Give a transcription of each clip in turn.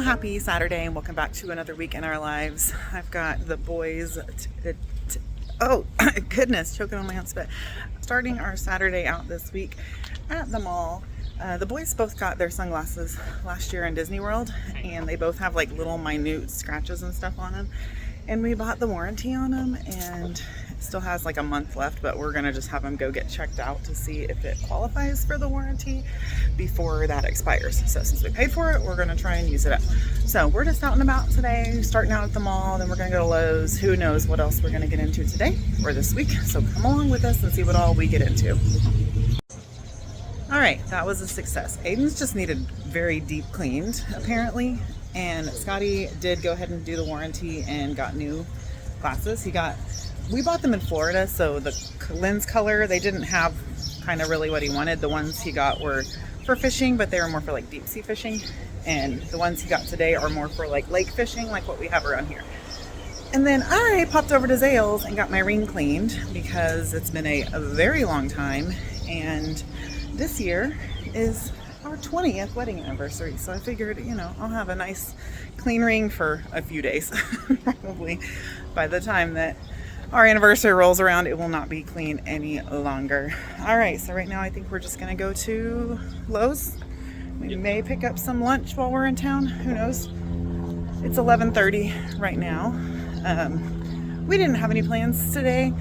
Happy Saturday and welcome back to another week in our lives. I've got the boys, oh goodness, choking on my own spit. Starting our Saturday out this week at the mall. The boys both got their sunglasses last year in Disney World, and they both have like little minute scratches and stuff on them. And we bought the warranty on them, and it still has like a month left, but we're gonna just have them go get checked out to see if it qualifies for the warranty before that expires. So since we paid for it, we're gonna try and use it up. So we're just out and about today, starting out at the mall, then we're gonna go to Lowe's. Who knows what else we're gonna get into today or this week. So come along with us and see what all we get into. All right, that was a success. Aiden's just needed very deep cleaned, apparently. And Scotty did go ahead and do the warranty and got new glasses. We bought them in Florida, so the lens color, they didn't have kind of really what he wanted. The ones he got were for fishing, but they were more for like deep sea fishing. And the ones he got today are more for like lake fishing, like what we have around here. And then I popped over to Zales and got my ring cleaned because it's been a very long time. And this year is our 20th wedding anniversary. So I figured, I'll have a nice clean ring for a few days. Probably by the time that our anniversary rolls around, it will not be clean any longer. All right, so right now I think we're just gonna go to Lowe's. We may pick up some lunch while we're in town, who knows? It's 11:30 right now. We didn't have any plans today.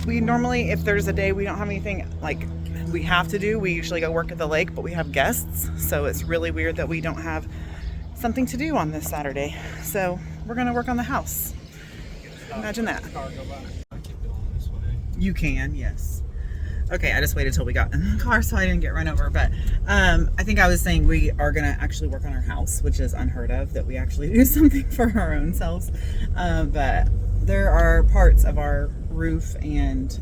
We normally, if there's a day we don't have anything like we have to do, we usually go work at the lake, but we have guests, so it's really weird that we don't have something to do on this Saturday. So we're gonna work on the house. Imagine that. You can, yes. Okay, I just waited till we got in the car so I didn't get run over, but I think I was saying we are gonna actually work on our house, which is unheard of, that we actually do something for our own selves. But there are parts of our roof and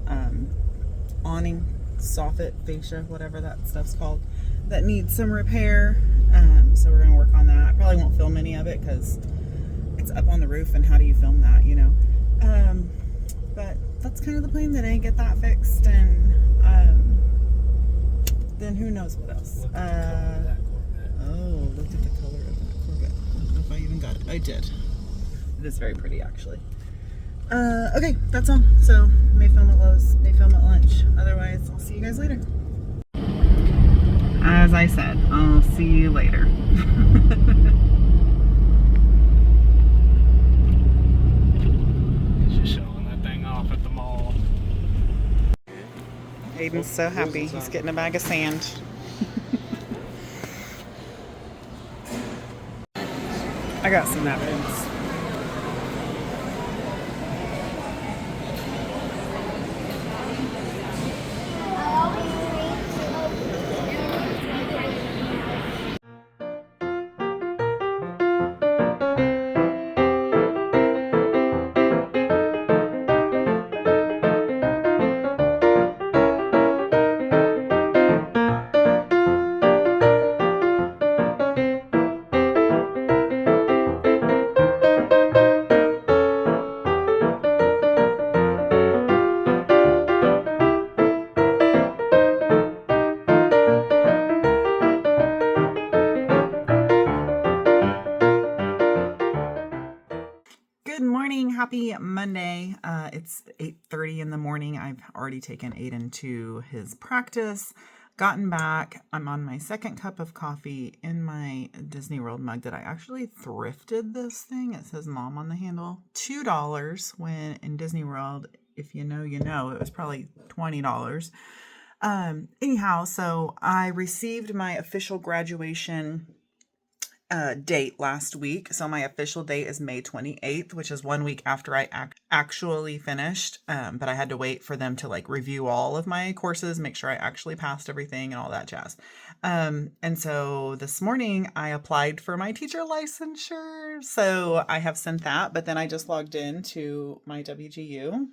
awning, soffit, fascia, whatever that stuff's called, that needs some repair. So we're gonna work on that. I probably won't film any of it because it's up on the roof, and how do you film that, but that's kind of the plan today, get that fixed, and then who knows what else. Oh, look at the color of that Corvette. I don't know if I even got it. I did. It is very pretty, actually. Okay, that's all. So, may film at Lowe's, may film at lunch. Otherwise, I'll see you guys later. As I said, I'll see you later. Just showing that thing off at the mall. Aiden's so happy. He's getting a bag of sand. I got some napkins. Good morning, happy Monday. It's 8:30 in the morning. I've already taken Aiden to his practice, gotten back. I'm on my second cup of coffee in my Disney World mug that I actually thrifted this thing. It says Mom on the handle. $2 when in Disney World, if you know, it was probably $20. Anyhow, so I received my official graduation date last week. So my official date is May 28th, which is 1 week after I actually finished. But I had to wait for them to like review all of my courses, make sure I actually passed everything and all that jazz. And so this morning I applied for my teacher licensure. So I have sent that, but then I just logged in to my WGU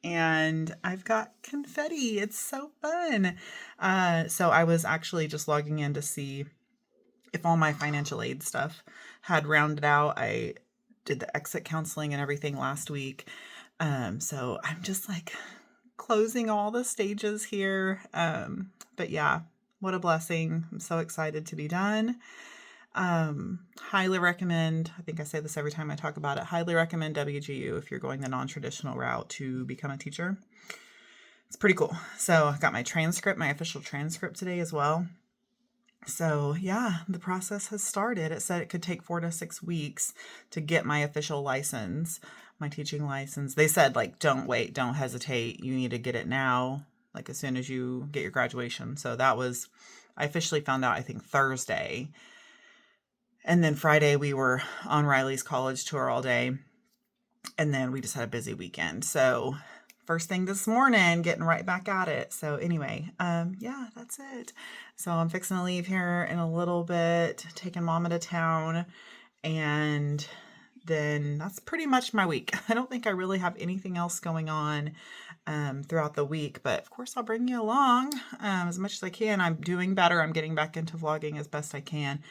and I've got confetti. It's so fun. So I was actually just logging in to see if all my financial aid stuff had rounded out. I did the exit counseling and everything last week. So I'm just like closing all the stages here. But yeah, what a blessing. I'm so excited to be done. Highly recommend, I think I say this every time I talk about it, highly recommend WGU if you're going the non-traditional route to become a teacher. It's pretty cool. So I got my transcript, my official transcript today as well. So yeah, the process has started. It said it could take 4 to 6 weeks to get my official license, my teaching license. They said, like, don't wait, don't hesitate. You need to get it now, like as soon as you get your graduation. So I officially found out, I think, Thursday. And then Friday we were on Riley's college tour all day. And then we just had a busy weekend. So first thing this morning, getting right back at it. So anyway, yeah, that's it. So I'm fixing to leave here in a little bit, taking Mama to town, and then that's pretty much my week. I don't think I really have anything else going on throughout the week, but of course I'll bring you along as much as I can. I'm doing better. I'm getting back into vlogging as best I can.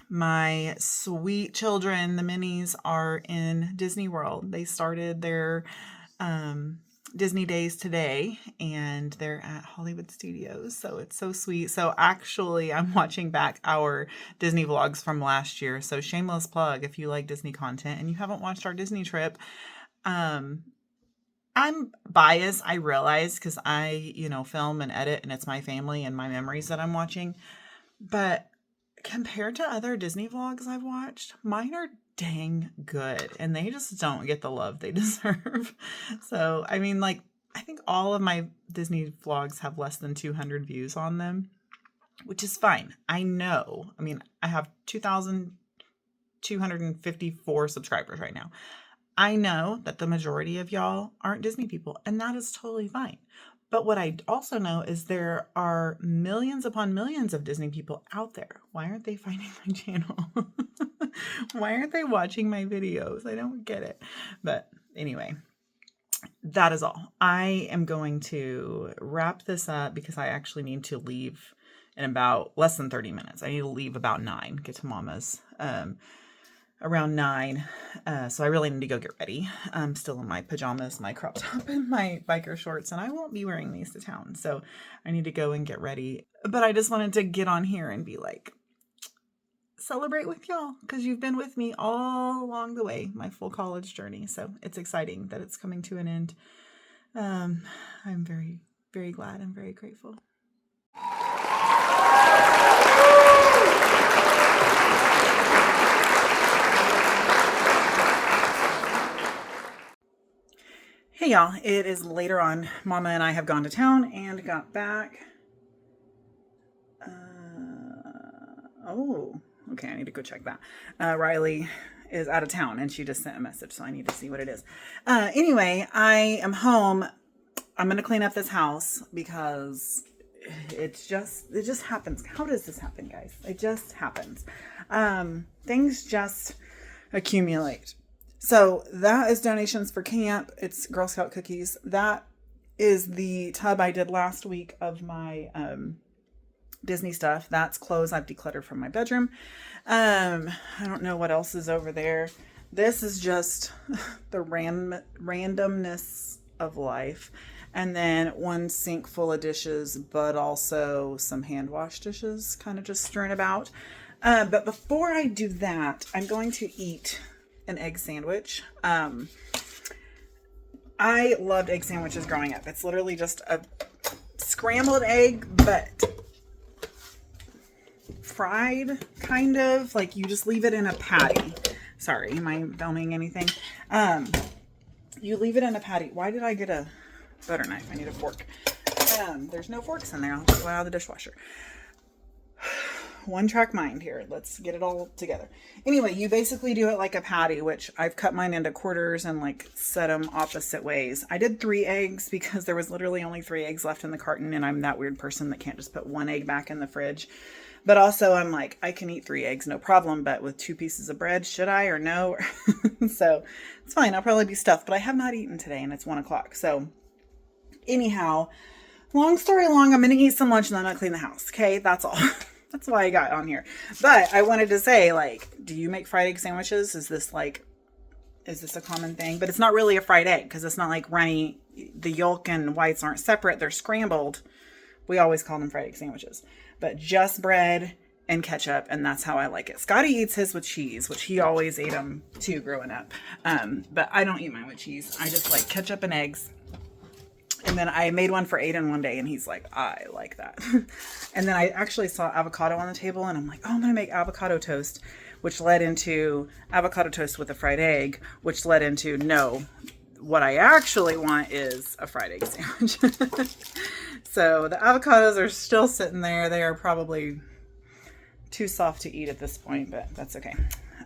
My sweet children, the minis, are in Disney World. They started their Disney days today, and they're at Hollywood Studios. So it's so sweet. So actually, I'm watching back our Disney vlogs from last year. So shameless plug, if you like Disney content and you haven't watched our Disney trip. I'm biased, I realize, because I, film and edit, and it's my family and my memories that I'm watching. But compared to other Disney vlogs I've watched, mine are dang good, and they just don't get the love they deserve. So, I mean, I think all of my Disney vlogs have less than 200 views on them, which is fine. I know. I mean, I have 2,254 subscribers right now. I know that the majority of y'all aren't Disney people, and that is totally fine. But what I also know is there are millions upon millions of Disney people out there. Why aren't they finding my channel? Why aren't they watching my videos? I don't get it. But anyway, that is all. I am going to wrap this up because I actually need to leave in about less than 30 minutes. I need to leave about 9, get to Mama's around 9. So I really need to go get ready. I'm still in my pajamas, my crop top, and my biker shorts, and I won't be wearing these to town. So I need to go and get ready. But I just wanted to get on here and be like, celebrate with y'all, because you've been with me all along the way, my full college journey. So it's exciting that it's coming to an end. I'm very, very glad and very grateful. Hey y'all, it is later on. Mama and I have gone to town and got back. Okay, I need to go check that. Riley is out of town and she just sent a message, so I need to see what it is. Anyway, I am home. I'm going to clean up this house because it just happens. How does this happen, guys? It just happens. Things just accumulate. So that is donations for camp. It's Girl Scout cookies. That is the tub I did last week of my Disney stuff. That's clothes I've decluttered from my bedroom. I don't know what else is over there. This is just the randomness of life. And then one sink full of dishes, but also some hand wash dishes kind of just strewn about. But before I do that, I'm going to eat an egg sandwich. I loved egg sandwiches growing up. It's literally just a scrambled egg, but fried, kind of. Like, you just leave it in a patty. Sorry, am I filming anything? You leave it in a patty. Why did I get a butter knife? I need a fork. There's no forks in there. I'll just go out of the dishwasher. One track mind here. Let's get it all together. Anyway, you basically do it like a patty, which I've cut mine into quarters and set them opposite ways. I did 3 eggs because there was literally only 3 eggs left in the carton, and I'm that weird person that can't just put 1 egg back in the fridge. But also I'm like, I can eat 3 eggs, no problem, but with 2 pieces of bread, should I or no? So it's fine. I'll probably be stuffed, but I have not eaten today and it's 1 o'clock. So anyhow, long story long, I'm going to eat some lunch and then I'll clean the house. Okay. That's all. That's why I got on here. But I wanted to say, do you make fried egg sandwiches? Is this a common thing? But it's not really a fried egg because it's not like runny. The yolk and whites aren't separate. They're scrambled. We always call them fried egg sandwiches. But just bread and ketchup, and that's how I like it. Scotty eats his with cheese, which he always ate them too growing up. But I don't eat mine with cheese. I just like ketchup and eggs. And then I made one for Aiden one day, and he's like, I like that. And then I actually saw avocado on the table, and I'm like, oh, I'm going to make avocado toast, which led into avocado toast with a fried egg, which led into, no, what I actually want is a fried egg sandwich. So the avocados are still sitting there. They are probably too soft to eat at this point, but that's okay.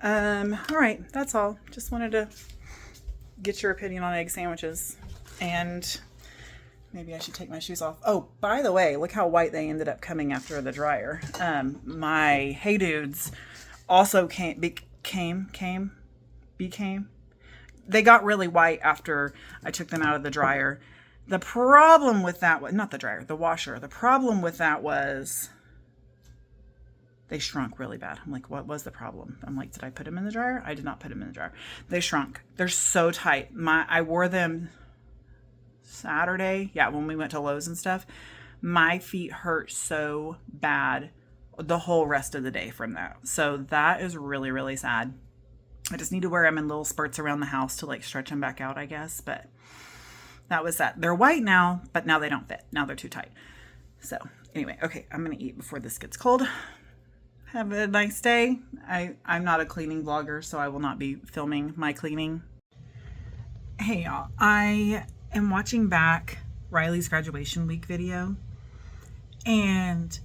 All right, that's all. Just wanted to get your opinion on egg sandwiches, and maybe I should take my shoes off. Oh, by the way, look how white they ended up coming after the dryer. My Hey Dudes also became, they got really white after I took them out of the dryer. The problem with that was, not the dryer, the washer. The problem with that was they shrunk really bad. I'm like, what was the problem? I'm like, did I put them in the dryer? I did not put them in the dryer. They shrunk. They're so tight. I wore them Saturday. Yeah, when we went to Lowe's and stuff. My feet hurt so bad the whole rest of the day from that. So that is really, really sad. I just need to wear them in little spurts around the house to like stretch them back out, I guess. But that was that. They're white now, but now they don't fit. Now they're too tight. So anyway, okay, I'm going to eat before this gets cold. Have a nice day. I'm not a cleaning vlogger, so I will not be filming my cleaning. Hey y'all, I am watching back Riley's graduation week video, and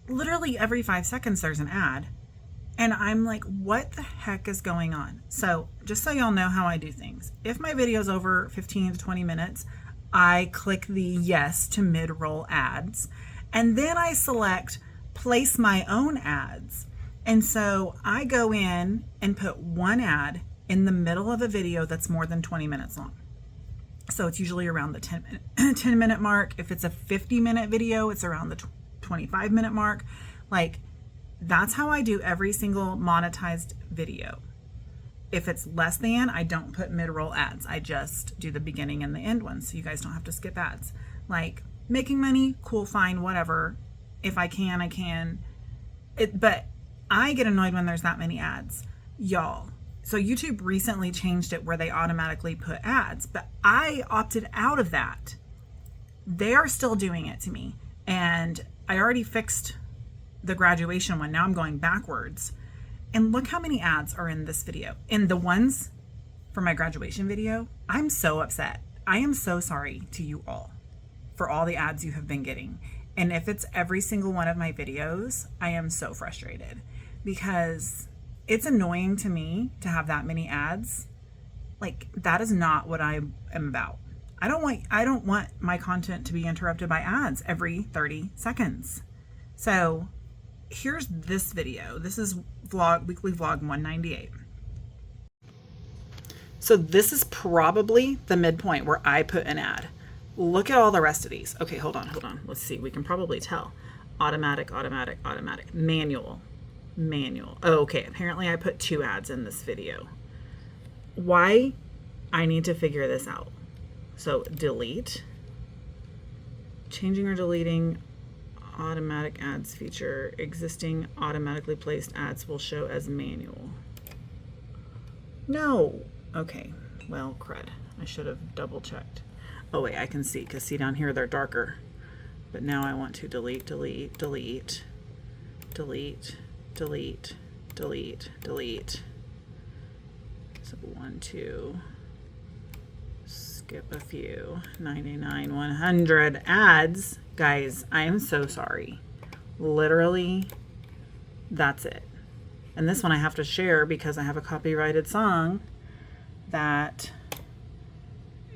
literally every 5 seconds there's an ad, and I'm like, what the heck is going on? So just so y'all know how I do things, if my video is over 15 to 20 minutes, I click the yes to mid-roll ads, and then I select place my own ads. And so I go in and put one ad in the middle of a video that's more than 20 minutes long. So it's usually around the 10 minute mark. If it's a 50-minute video, it's around the 25-minute mark. Like, that's how I do every single monetized video. If it's less than, I don't put mid-roll ads. I just do the beginning and the end ones, so you guys don't have to skip ads. Like, making money, cool, fine, whatever. If I can, I can. But I get annoyed when there's that many ads. Y'all. So YouTube recently changed it where they automatically put ads, but I opted out of that. They are still doing it to me. And I already fixed the graduation one. Now I'm going backwards. And look how many ads are in this video. In the ones for my graduation video, I'm so upset. I am so sorry to you all for all the ads you have been getting. And if it's every single one of my videos, I am so frustrated because it's annoying to me to have that many ads. Like, that is not what I am about. I don't want my content to be interrupted by ads every 30 seconds. So here's this video. This is weekly vlog 198. So this is probably the midpoint where I put an ad. Look at all the rest of these. Okay, hold on. Let's see. We can probably tell. Automatic, manual. Oh, okay. Apparently I put 2 ads in this video. Why? I need to figure this out. So delete. Changing or deleting automatic ads feature. Existing automatically placed ads will show as manual. No. Okay. Well, crud. I should have double checked. Oh wait, I can see, because see down here they're darker. But now I want to delete. So 1, 2, skip a few, 99, 100 ads. Guys, I am so sorry. Literally, that's it. And this one I have to share because I have a copyrighted song that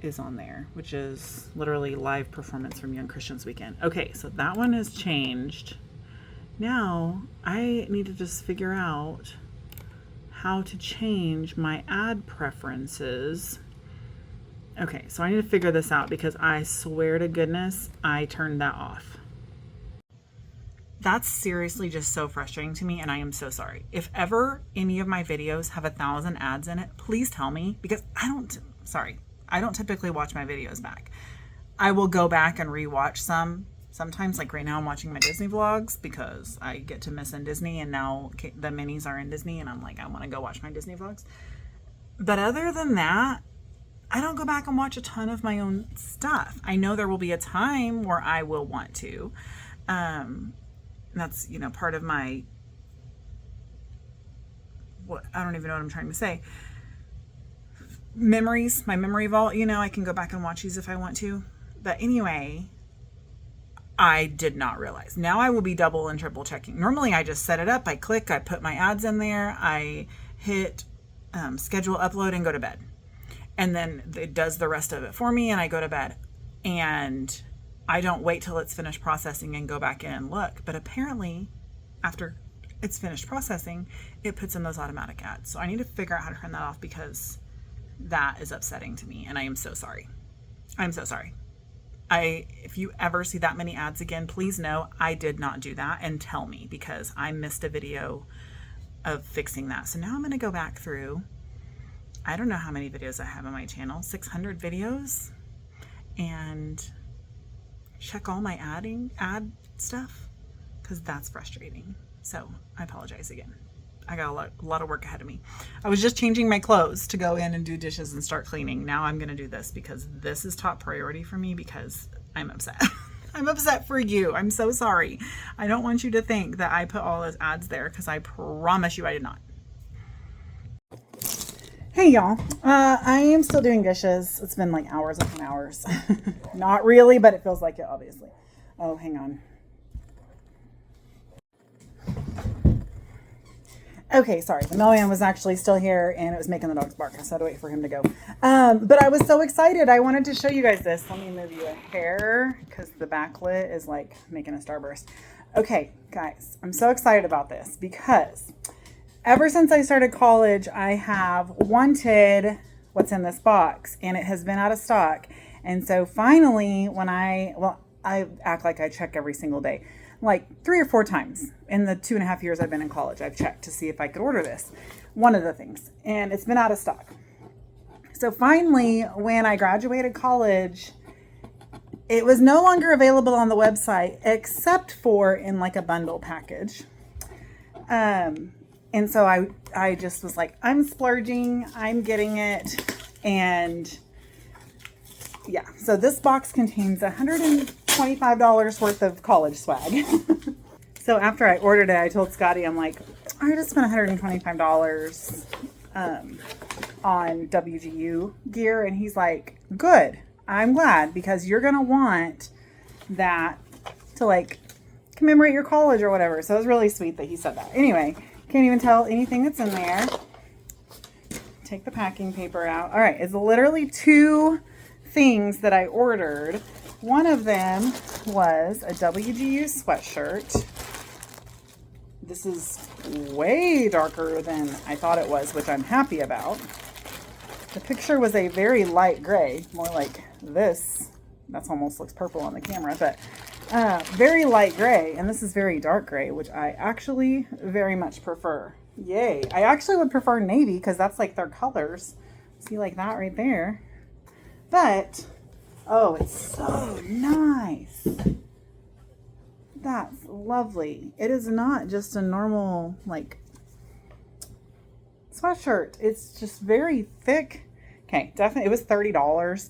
is on there, which is literally live performance from Young Christians Weekend. Okay, so that one is changed. Now I need to just figure out how to change my ad preferences. Okay, so I need to figure this out because I swear to goodness I turned that off. That's seriously just so frustrating to me, and I am so sorry. If ever any of my videos have 1,000 ads in it, please tell me, because I don't typically watch my videos back. I will go back and rewatch some sometimes, like right now I'm watching my Disney vlogs because I get to miss in Disney, and now the minis are in Disney and I'm like, I want to go watch my Disney vlogs. But other than that, I don't go back and watch a ton of my own stuff. I know there will be a time where I will want to. That's, you know, part of my, I don't even know what I'm trying to say. Memories, my memory vault, you know, I can go back and watch these if I want to. But anyway, I did not realize. Now I will be double and triple checking. Normally I just set it up, I click, I put my ads in there, I hit schedule upload and go to bed. And then it does the rest of it for me and I go to bed. And I don't wait till it's finished processing and go back in and look. But apparently after it's finished processing, it puts in those automatic ads. So I need to figure out how to turn that off because that is upsetting to me. And I am so sorry. I'm so sorry. If you ever see that many ads again, please know I did not do that and tell me because I missed a video of fixing that. So now I'm going to go back through. I don't know how many videos I have on my channel, 600 videos, and check all my ad stuff because that's frustrating. So I apologize again. I got a lot of work ahead of me. I was just changing my clothes to go in and do dishes and start cleaning. Now I'm going to do this because this is top priority for me because I'm upset. I'm upset for you. I'm so sorry. I don't want you to think that I put all those ads there because I promise you I did not. Hey y'all, I am still doing dishes. It's been like hours upon hours. Not really, but it feels like it obviously. Oh, hang on. Okay, sorry. The mailman was actually still here and it was making the dogs bark. So I had to wait for him to go. But I was so excited. I wanted to show you guys this. Let me move you a hair because the backlit is like making a starburst. Okay, guys, I'm so excited about this because ever since I started college, I have wanted what's in this box and it has been out of stock. And so finally, when I act like I check every single day, like 3 or 4 times in the 2.5 years I've been in college, I've checked to see if I could order this, one of the things, and it's been out of stock. So finally, when I graduated college, it was no longer available on the website except for in like a bundle package. And so I just was like, I'm splurging, I'm getting it. And yeah, so this box contains $125 worth of college swag. So after I ordered it, I told Scotty, I'm like, I just spent $125 on WGU gear. And he's like, good, I'm glad because you're going to want that to like commemorate your college or whatever. So it was really sweet that he said that. Anyway, can't even tell anything that's in there. Take the packing paper out. All right, it's literally 2 things that I ordered. One of them was a WGU sweatshirt. This is way darker than I thought it was, which I'm happy about. The picture was a very light gray, more like this. That's almost looks purple on the camera, but very light gray. And this is very dark gray, which I actually very much prefer. Yay. I actually would prefer navy because that's like their colors. See, like that right there. But, oh, it's so nice. That's lovely. It is not just a normal, like, sweatshirt. It's just very thick. Okay, definitely, it was $30.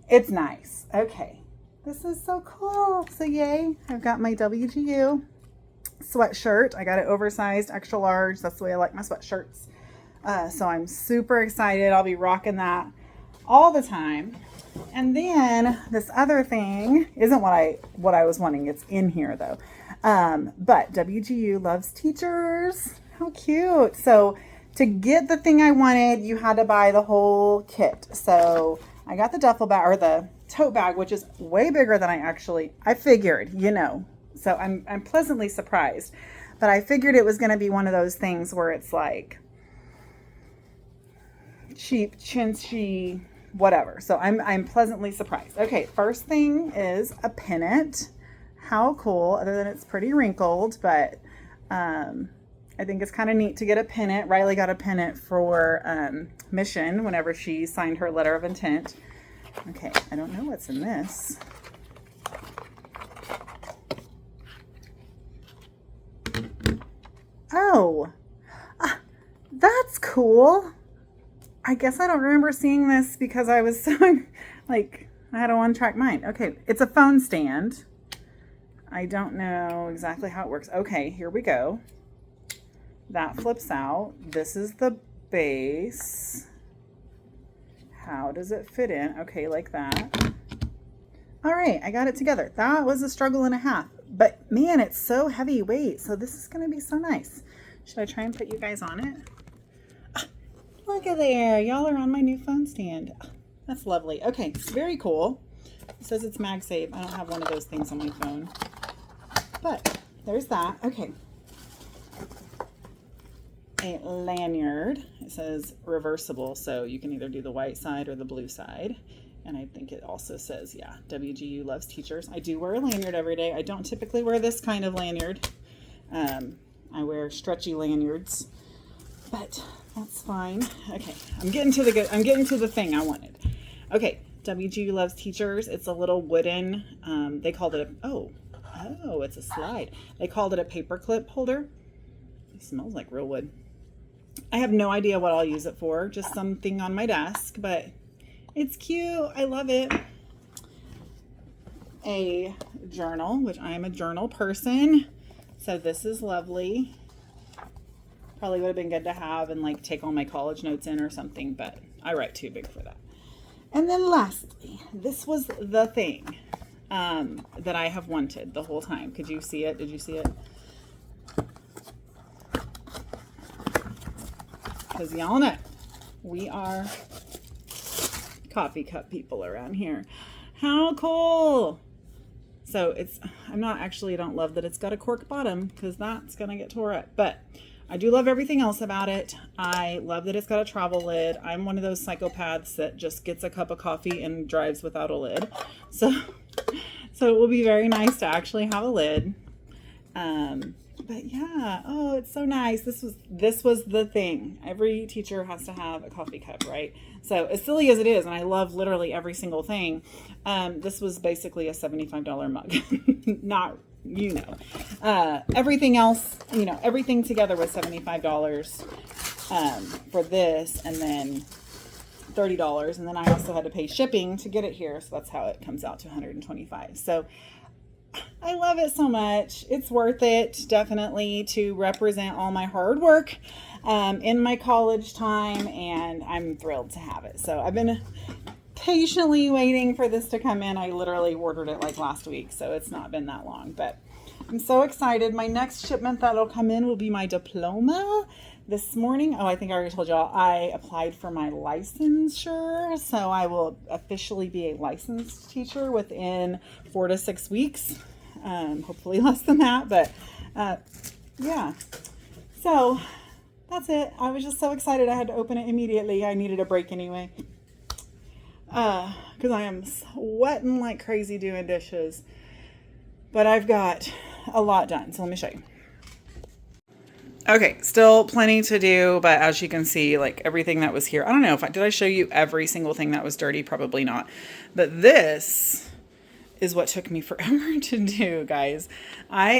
It's nice. Okay, this is so cool. So yay, I've got my WGU sweatshirt. I got it oversized, extra large. That's the way I like my sweatshirts. So I'm super excited. I'll be rocking that all the time. And then this other thing isn't what I was wanting. It's in here though. But WGU loves teachers. How cute. So to get the thing I wanted, you had to buy the whole kit. So I got the duffel bag or the tote bag, which is way bigger than I figured, you know. So I'm pleasantly surprised. But I figured it was going to be one of those things where it's like cheap, chintzy, whatever. So I'm pleasantly surprised. Okay, first thing is a pennant. How cool, other than it's pretty wrinkled, but I think it's kind of neat to get a pennant. Riley got a pennant for Mission whenever she signed her letter of intent. Okay, I don't know what's in this. Oh, that's cool. I guess I don't remember seeing this because I was so, like, I had a one-track mind. Okay, it's a phone stand. I don't know exactly how it works. Okay, here we go. That flips out. This is the base. How does it fit in? Okay, like that. All right, I got it together. That was a struggle and a half. But man, it's so heavyweight. So this is going to be so nice. Should I try and put you guys on it? Look at there. Y'all are on my new phone stand. That's lovely. Okay, it's very cool. It says it's MagSafe. I don't have one of those things on my phone. But there's that. Okay. A lanyard. It says reversible, so you can either do the white side or the blue side. And I think it also says, yeah, WGU loves teachers. I do wear a lanyard every day. I don't typically wear this kind of lanyard. I wear stretchy lanyards, but that's fine. Okay, I'm getting to the thing I wanted. Okay, WGU loves teachers. It's a little wooden. They called it it's a slide. They called it a paper clip holder. It smells like real wood. I have no idea what I'll use it for. Just something on my desk, but it's cute. I love it. A journal, which I am a journal person. So this is lovely. Probably would have been good to have and like take all my college notes in or something, but I write too big for that. And then lastly, this was the thing that I have wanted the whole time. Could you see it? Did you see it? Because y'all know we are coffee cup people around here. How cool! So I don't love that it's got a cork bottom because that's gonna get tore up, but I do love everything else about it. I love that it's got a travel lid. I'm one of those psychopaths that just gets a cup of coffee and drives without a lid. So it will be very nice to actually have a lid. But yeah, oh, it's so nice. This was the thing. Every teacher has to have a coffee cup, right? So as silly as it is, and I love literally every single thing, this was basically a $75 mug. Not, everything else, everything together was $75 for this, and then $30, and then I also had to pay shipping to get it here, so that's how it comes out to $125. So I love it so much. It's worth it, definitely, to represent all my hard work in my college time, and I'm thrilled to have it. So I've been patiently waiting for this to come in. I literally ordered it like last week, so it's not been that long, but I'm so excited. My next shipment that'll come in will be my diploma. This morning, I think I already told y'all, I applied for my licensure, so I will officially be a licensed teacher within 4 to 6 weeks, hopefully less than that, but yeah, so that's it. I was just so excited I had to open it immediately. I needed a break anyway, because I am sweating like crazy doing dishes, but I've got a lot done, so let me show you. Okay, still plenty to do, but as you can see, like everything that was here, I don't know did I show you every single thing that was dirty? Probably not. But this is what took me forever to do, guys.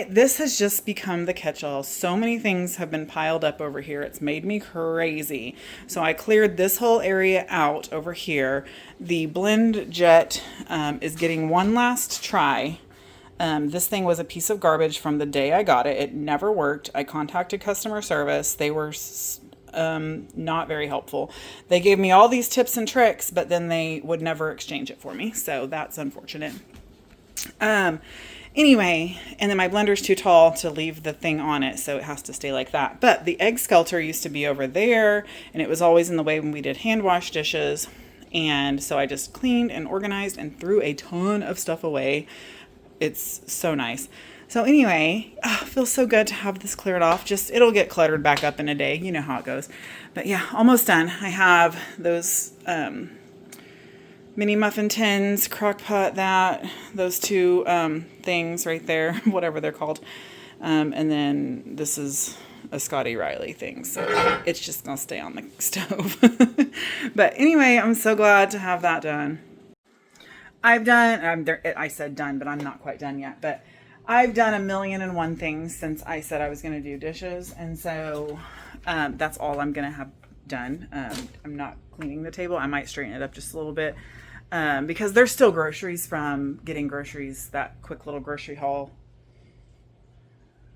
This has just become the catch-all. So many things have been piled up over here. It's made me crazy. So I cleared this whole area out over here. The blend jet is getting one last try. This thing was a piece of garbage from the day I got it. It never worked. I contacted customer service. They were not very helpful. They gave me all these tips and tricks, but then they would never exchange it for me. So that's unfortunate. Anyway, and then my blender's too tall to leave the thing on it, so it has to stay like that. But the egg skelter used to be over there, and it was always in the way when we did hand wash dishes. And so I just cleaned and organized and threw a ton of stuff away. It's so nice. So anyway, it feels so good to have this cleared off. It'll get cluttered back up in a day. You know how it goes. But yeah, almost done. I have those mini muffin tins, crock pot, those two things right there, whatever they're called. And then this is a Scotty Riley thing. So it's just going to stay on the stove. But anyway, I'm so glad to have that done. I said done, but I'm not quite done yet. But I've done 1,000,001 things since I said I was going to do dishes, and so that's all I'm going to have done. I'm not cleaning the table. I might straighten it up just a little bit because there's still groceries from getting groceries, that quick little grocery haul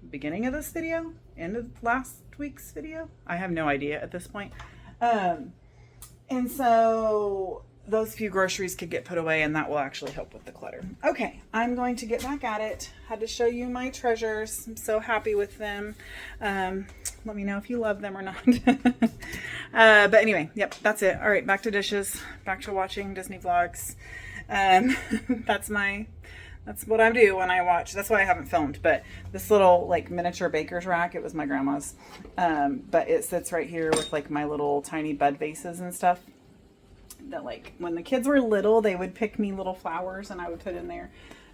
beginning of this video, end of last week's video. I have no idea at this point. And so those few groceries could get put away, and that will actually help with the clutter. Okay, I'm going to get back at it. Had to show you my treasures. I'm so happy with them. Let me know if you love them or not. But anyway, yep, that's it. All right, back to dishes, back to watching Disney vlogs. That's what I do when I watch. That's why I haven't filmed, but this little like miniature baker's rack, it was my grandma's. But it sits right here with like my little tiny bud vases and stuff that, like, when the kids were little, they would pick me little flowers and I would put in there.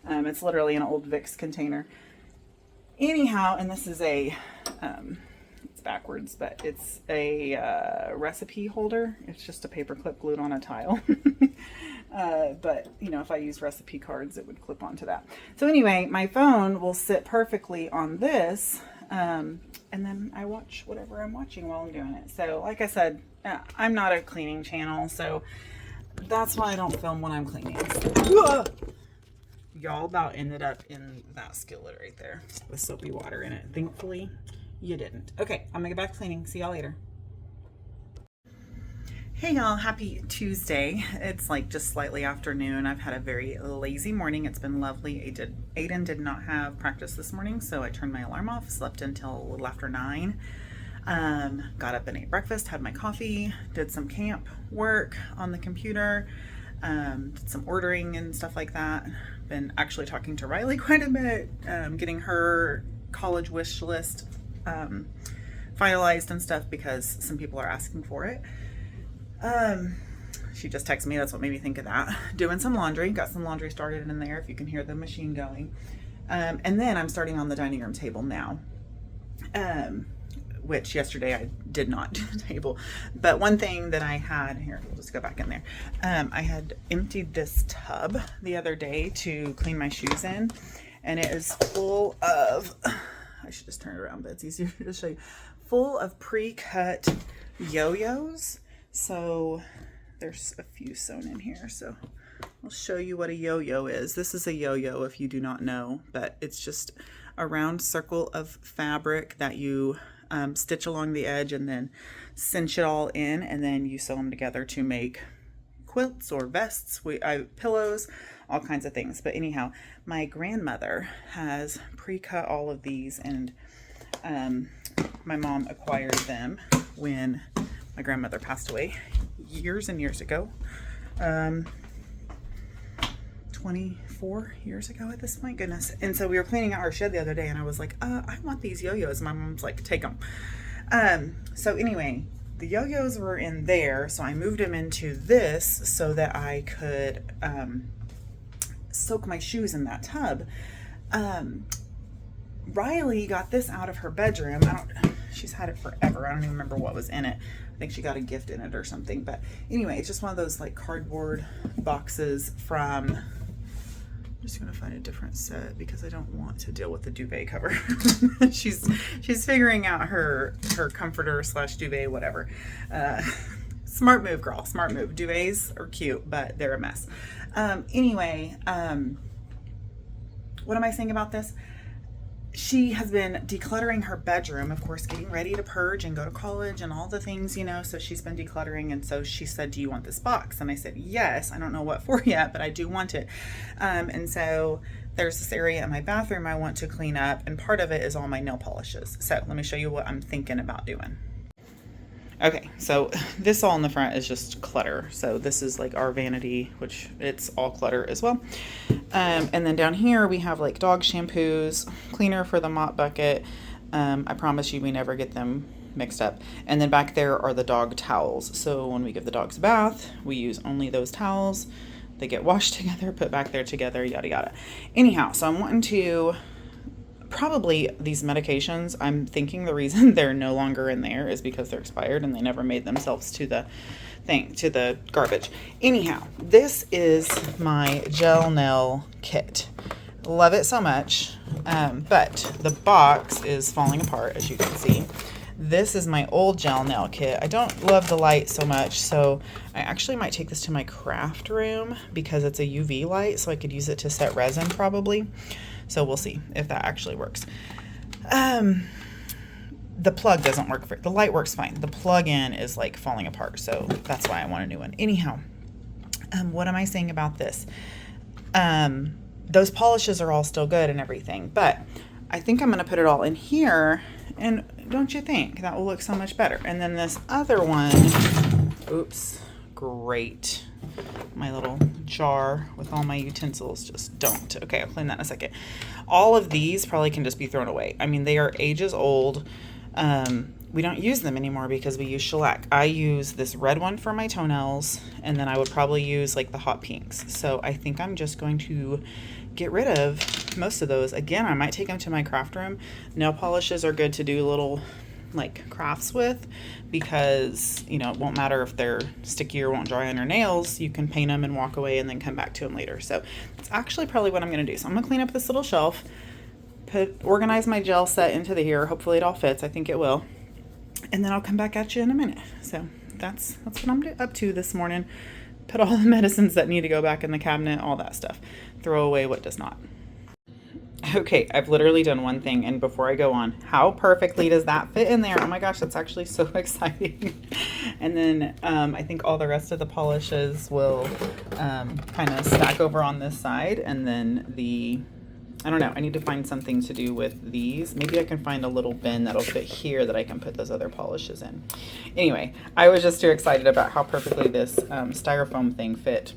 It's literally an old Vicks container. Anyhow, and this is it's backwards, but it's a recipe holder. It's just a paper clip glued on a tile. But, you know, if I used recipe cards, it would clip onto that. So anyway, my phone will sit perfectly on this, and then I watch whatever I'm watching while I'm doing it. So like I said, I'm not a cleaning channel, so that's why I don't film when I'm cleaning. Y'all about ended up in that skillet right there with soapy water in it. Thankfully, you didn't. Okay, I'm gonna get back to cleaning. See y'all later. Hey y'all, happy Tuesday. It's like just slightly afternoon. I've had a very lazy morning. It's been lovely. Aiden did not have practice this morning, so I turned my alarm off, slept until a little after 9. Got up and ate breakfast, had my coffee, did some camp work on the computer, did some ordering and stuff like that. Been actually talking to Riley quite a bit, getting her college wish list finalized and stuff because some people are asking for it. She just texted me. That's what made me think of that. Doing some laundry. Got some laundry started in there if you can hear the machine going. And then I'm starting on the dining room table now. Which yesterday I did not do the table. But one thing that I had, here, we'll just go back in there. I had emptied this tub the other day to clean my shoes in. And it is full of, I should just turn it around, but it's easier to show you. Full of pre-cut yo-yos. So there's a few sewn in here. So I'll show you what a yo-yo is. This is a yo-yo if you do not know, but it's just a round circle of fabric that you stitch along the edge and then cinch it all in, and then you sew them together to make quilts or vests, pillows, all kinds of things. But anyhow, my grandmother has pre-cut all of these, and my mom acquired them when my grandmother passed away years and years ago. 24 years ago at this point, goodness. And so we were cleaning out our shed the other day and I was like, I want these yo-yos. My mom's like, take them. So anyway, the yo-yos were in there. So I moved them into this so that I could soak my shoes in that tub. Riley got this out of her bedroom. She's had it forever. I don't even remember what was in it. I think she got a gift in it or something. But anyway, it's just one of those like cardboard boxes from, I'm just going to find a different set because I don't want to deal with the duvet cover. She's figuring out her comforter / duvet, whatever. Smart move, girl. Smart move. Duvets are cute, but they're a mess. Anyway, what am I saying about this? She has been decluttering her bedroom, of course, getting ready to purge and go to college and all the things, you know, so she's been decluttering. And so she said, do you want this box? And I said, yes. I don't know what for yet, but I do want it. And so there's this area in my bathroom I want to clean up, and part of it is all my nail polishes. So let me show you what I'm thinking about doing. Okay, so this all in the front is just clutter. So this is like our vanity, which it's all clutter as well. And then down here we have like dog shampoos, cleaner for the mop bucket. I promise you we never get them mixed up. And then back there are the dog towels. So when we give the dogs a bath, we use only those towels. They get washed together, put back there together, yada yada. Anyhow, so I'm wanting to, probably these medications, I'm thinking the reason they're no longer in there is because they're expired and they never made themselves to the garbage. Anyhow, this is my gel nail kit. Love it so much. But the box is falling apart, as you can see. This is my old gel nail kit. I don't love the light so much, so I actually might take this to my craft room because it's a UV light, so I could use it to set resin probably. So we'll see if that actually works. The plug doesn't work for it. The light works fine. The plug-in is like falling apart, so that's why I want a new one. Anyhow, what am I saying about this? Those polishes are all still good and everything, but I think I'm going to put it all in here, and don't you think that will look so much better? And then this other one, oops, great. My little jar with all my utensils just dumped. Okay, I'll clean that in a second. All of these probably can just be thrown away. I mean, they are ages old. We don't use them anymore because we use shellac. I use this red one for my toenails, and then I would probably use like the hot pinks. So I think I'm just going to get rid of most of those. Again, I might take them to my craft room. Nail polishes are good to do little like crafts with because, you know, it won't matter if they're sticky or won't dry on your nails. You can paint them and walk away and then come back to them later. So that's actually probably what I'm going to do. So I'm going to clean up this little shelf, organize my gel set into here. Hopefully it all fits. I think it will. And then I'll come back at you in a minute. So that's what I'm up to this morning. Put all the medicines that need to go back in the cabinet, all that stuff. Throw away what does not. Okay, I've literally done one thing, and before I go on, how perfectly does that fit in there? Oh my gosh, that's actually so exciting. And then I think all the rest of the polishes will kind of stack over on this side, and then I don't know, I need to find something to do with these. Maybe I can find a little bin that'll fit here that I can put those other polishes in. Anyway, I was just too excited about how perfectly this styrofoam thing fit.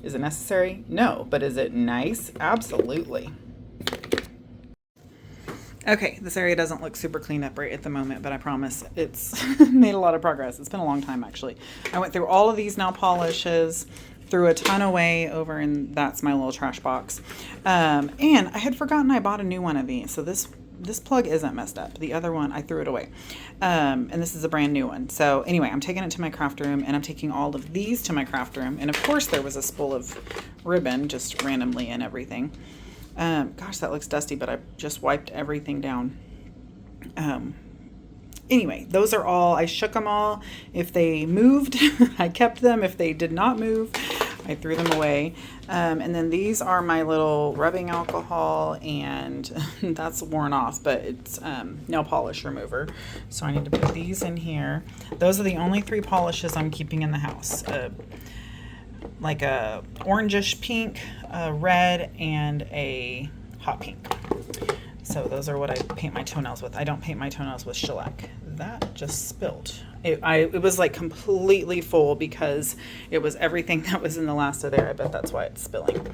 Is it necessary? No, but is it nice? Absolutely. Okay, this area doesn't look super clean up right at the moment, but I promise it's made a lot of progress. It's been a long time, actually. I went through all of these nail polishes, threw a ton away over, and that's my little trash box. And I had forgotten I bought a new one of these, so this plug isn't messed up. The other one, I threw it away. And this is a brand new one. So anyway, I'm taking it to my craft room, and I'm taking all of these to my craft room. And of course, there was a spool of ribbon just randomly and everything. Gosh, that looks dusty, but I just wiped everything down. Anyway, those are all, I shook them all. If they moved, I kept them. If they did not move, I threw them away. And then these are my little rubbing alcohol, and that's worn off, but it's nail polish remover. So I need to put these in here. Those are the only 3 polishes I'm keeping in the house. Like a orangish pink, a red, and a hot pink. So those are what I paint my toenails with. I don't paint my toenails with shellac. That just spilled. It was like completely full because it was everything that was in the last of there. I bet that's why it's spilling.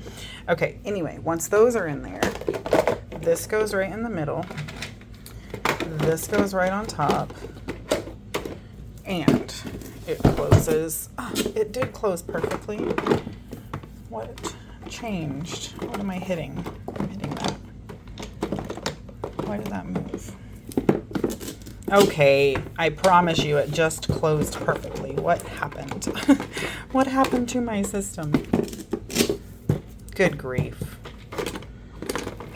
Okay, anyway, once those are in there, this goes right in the middle. This goes right on top. And it closes. Oh, it did close perfectly. What changed? What am I hitting? I'm hitting that. Why did that move? Okay, I promise you it just closed perfectly. What happened? What happened to my system? Good grief.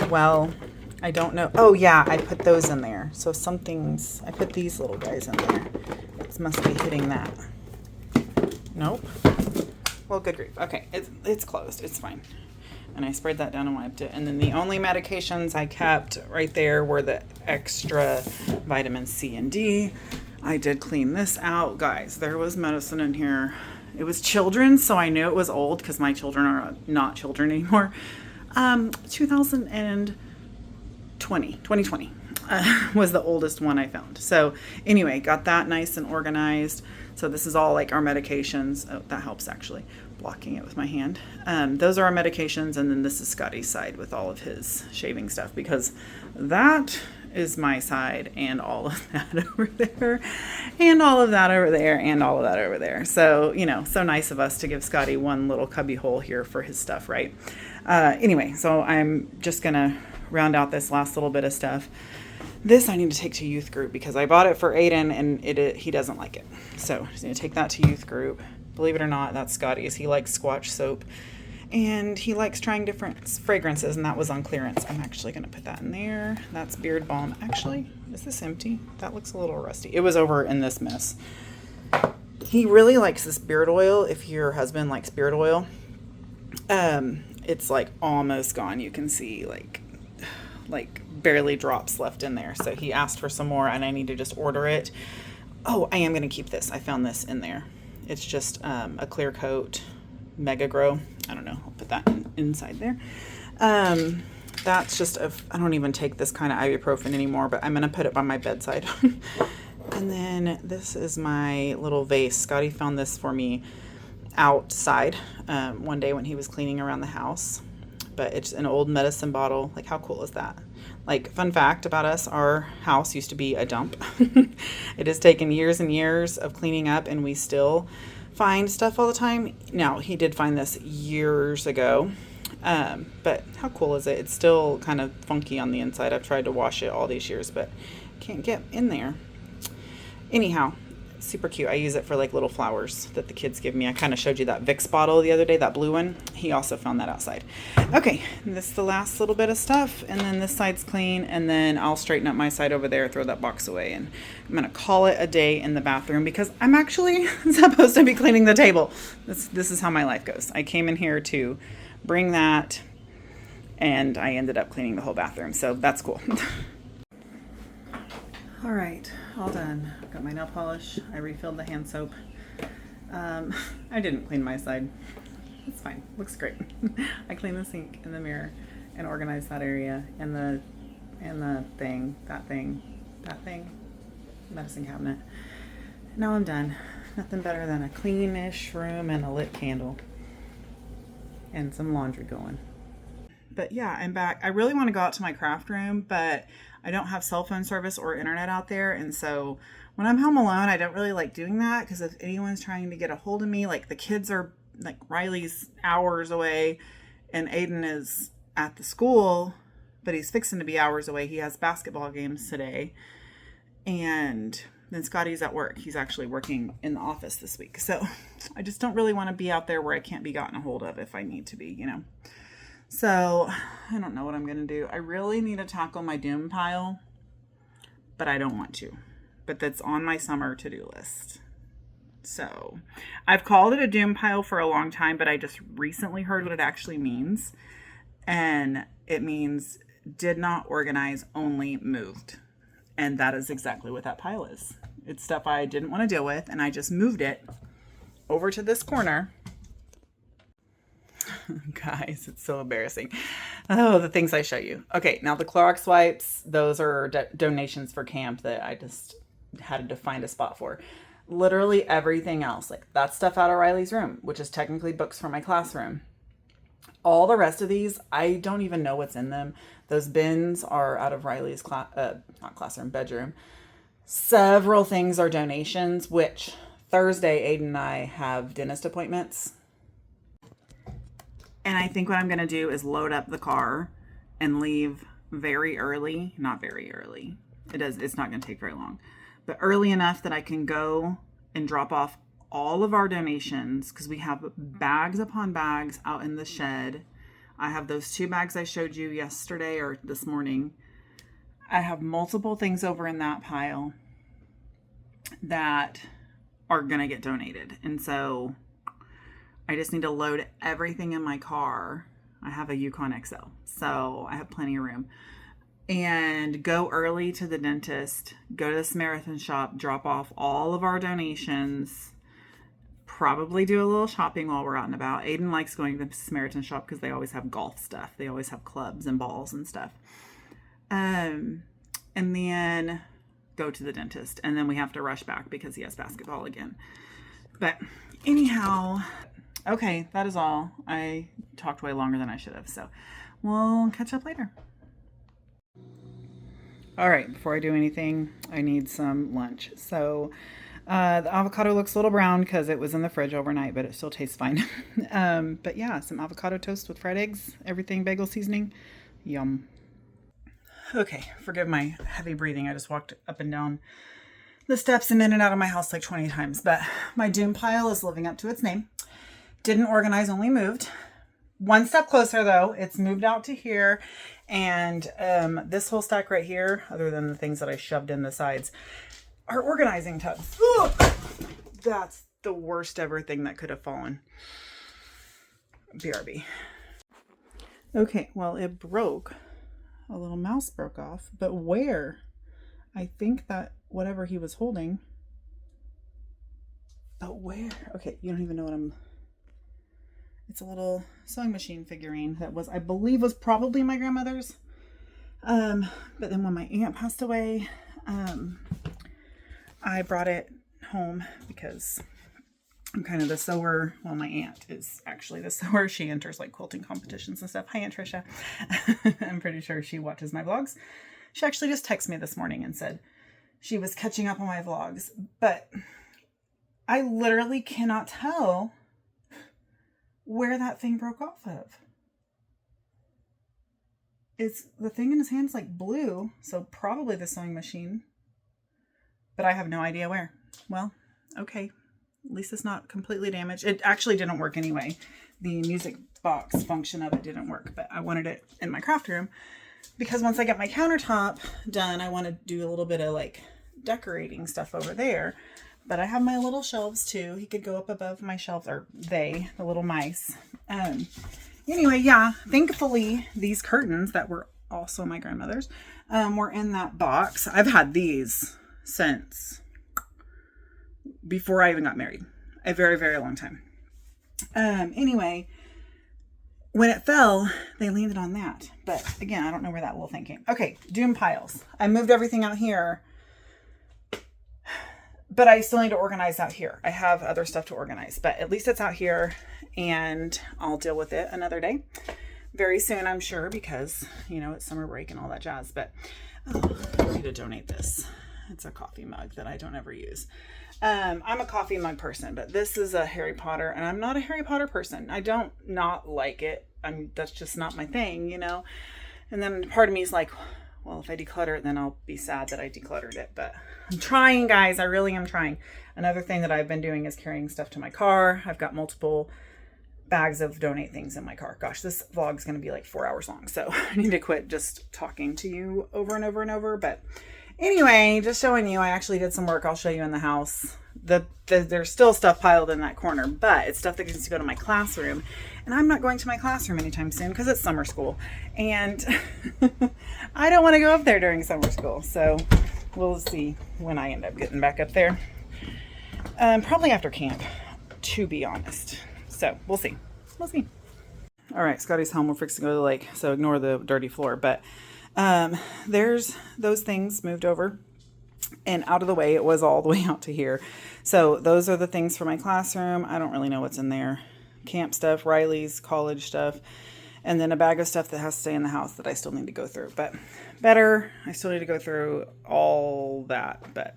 Well, I don't know. Oh yeah, I put those in there. So I put these little guys in there. It must be hitting that. Nope. Well, good grief. Okay, it's closed. It's fine. And I sprayed that down and wiped it. And then the only medications I kept right there were the extra vitamin C and D. I did clean this out. Guys, there was medicine in here. It was children's, so I knew it was old because my children are not children anymore. 2020 was the oldest one I found. So anyway, got that nice and organized. So this is all like our medications. Oh, that helps actually, blocking it with my hand. Those are our medications, and then this is Scotty's side with all of his shaving stuff, because that is my side, and all of that over there, and all of that over there, and all of that over there. So, you know, so nice of us to give Scotty one little cubby hole here for his stuff, right? Anyway, so I'm just gonna round out this last little bit of stuff. This I need to take to youth group because I bought it for Aiden, and he doesn't like it. So I'm just going to take that to youth group. Believe it or not, that's Scotty's. He likes Squatch soap. And he likes trying different fragrances, and that was on clearance. I'm actually going to put that in there. That's Beard Balm. Actually, is this empty? That looks a little rusty. It was over in this mess. He really likes this beard oil. If your husband likes beard oil, it's like almost gone. You can see like barely drops left in there. So he asked for some more, and I need to just order it. Oh, I am going to keep this. I found this in there. It's just a clear coat Mega Grow. I don't know. I'll put that inside there. That's just I don't even take this kind of ibuprofen anymore, but I'm going to put it by my bedside. And then this is my little vase. Scotty found this for me outside one day when he was cleaning around the house. But it's an old medicine bottle. Like, how cool is that? Like, fun fact about us, our house used to be a dump. It has taken years and years of cleaning up, and we still find stuff all the time. Now, he did find this years ago, but how cool is it? It's still kind of funky on the inside. I've tried to wash it all these years, but can't get in there. Anyhow, super cute. I use it for like little flowers that the kids give me. I kind of showed you that Vicks bottle the other day, that blue one. He also found that outside. Okay, this is the last little bit of stuff, and then this side's clean, and then I'll straighten up my side over there, throw that box away, and I'm gonna call it a day in the bathroom because I'm actually supposed to be cleaning the table. This is how my life goes. I came in here to bring that, and I ended up cleaning the whole bathroom, so that's cool. All right, all done. Got my nail polish. I refilled the hand soap. I didn't clean my side. It's fine. Looks great. I cleaned the sink and the mirror and organized that area and the medicine cabinet. Now I'm done. Nothing better than a cleanish room and a lit candle and some laundry going. But yeah, I'm back. I really want to go out to my craft room, but I don't have cell phone service or internet out there. And so when I'm home alone, I don't really like doing that because if anyone's trying to get a hold of me, like the kids are like Riley's hours away and Aiden is at the school, but he's fixing to be hours away. He has basketball games today. And then Scotty's at work. He's actually working in the office this week. So I just don't really want to be out there where I can't be gotten a hold of if I need to be, you know. So I don't know what I'm going to do. I really need to tackle my doom pile, but I don't want to. But that's on my summer to-do list. So I've called it a doom pile for a long time, but I just recently heard what it actually means. And it means did not organize, only moved. And that is exactly what that pile is. It's stuff I didn't want to deal with, and I just moved it over to this corner. Guys, it's so embarrassing. Oh, the things I show you. Okay, now the Clorox wipes, those are donations for camp that I just had to find a spot for. Literally everything else, like that stuff out of Riley's room, which is technically books for my classroom. All the rest of these, I don't even know what's in them. Those bins are out of Riley's bedroom. Several things are donations, which Thursday, Aiden and I have dentist appointments. And I think what I'm going to do is load up the car and leave very early. Not very early. It's not going to take very long. But early enough that I can go and drop off all of our donations because we have bags upon bags out in the shed. I have those 2 bags I showed you yesterday or this morning. I have multiple things over in that pile that are going to get donated. And so I just need to load everything in my car. I have a Yukon XL, so I have plenty of room. And go early to the dentist, go to the Samaritan shop, drop off all of our donations, probably do a little shopping while we're out and about. Aiden likes going to the Samaritan shop because they always have golf stuff. They always have clubs and balls and stuff. And then go to the dentist. And then we have to rush back because he has basketball again. But anyhow, okay, that is all. I talked way longer than I should have. So we'll catch up later. All right, before I do anything, I need some lunch. So the avocado looks a little brown because it was in the fridge overnight, but it still tastes fine. But yeah, some avocado toast with fried eggs, everything bagel seasoning. Yum. Okay, forgive my heavy breathing. I just walked up and down the steps and in and out of my house like 20 times. But my doom pile is living up to its name. Didn't organize, only moved. One step closer though. It's moved out to here. And this whole stack right here, other than the things that I shoved in the sides, are organizing tubs. Ugh! That's the worst ever thing that could have fallen. BRB. Okay, well, it broke. A little mouse broke off. But where? I think that whatever he was holding. But where? Okay, you don't even know what I'm... It's a little sewing machine figurine that was, I believe, was probably my grandmother's. But then when my aunt passed away, I brought it home because I'm kind of the sewer. Well, my aunt is actually the sewer. She enters like quilting competitions and stuff. Hi, Aunt Trisha. I'm pretty sure she watches my vlogs. She actually just texted me this morning and said she was catching up on my vlogs. But I literally cannot tell where that thing broke off of. It's the thing in his hand's like blue, so probably the sewing machine, but I have no idea where. Well, okay, at least it's not completely damaged. It actually didn't work anyway. The music box function of it didn't work, but I wanted it in my craft room because once I get my countertop done, I want to do a little bit of like decorating stuff over there. But I have my little shelves too. He could go up above my shelves, or they, the little mice. Anyway, yeah, thankfully these curtains that were also my grandmother's were in that box. I've had these since before I even got married. A very, very long time. Anyway, when it fell, they landed on that. But again, I don't know where that little thing came. Okay, doom piles. I moved everything out here. But I still need to organize out here. I have other stuff to organize, but at least it's out here and I'll deal with it another day. Very soon, I'm sure, because, you know, it's summer break and all that jazz. But I need to donate this. It's a coffee mug that I don't ever use. I'm a coffee mug person, but this is a Harry Potter, and I'm not a Harry Potter person. I don't not like it. That's just not my thing, you know? And then part of me is like, well, if I declutter it, then I'll be sad that I decluttered it. But I'm trying, guys. I really am trying. Another thing that I've been doing is carrying stuff to my car. I've got multiple bags of donate things in my car. Gosh, this vlog is going to be like 4 hours long. So I need to quit just talking to you over and over and over. But anyway, just showing you, I actually did some work. I'll show you in the house. There's still stuff piled in that corner, but it's stuff that gets to go to my classroom. And I'm not going to my classroom anytime soon because it's summer school. And I don't want to go up there during summer school. So we'll see when I end up getting back up there. Probably after camp, to be honest. So we'll see. We'll see. All right, Scotty's home. We're fixing to go to the lake, so ignore the dirty floor. But there's those things moved over and out of the way. It was all the way out to here. So those are the things for my classroom. I don't really know what's in there. Camp stuff, Riley's college stuff, and then a bag of stuff that has to stay in the house that I still need to go through. But better, I still need to go through all that. But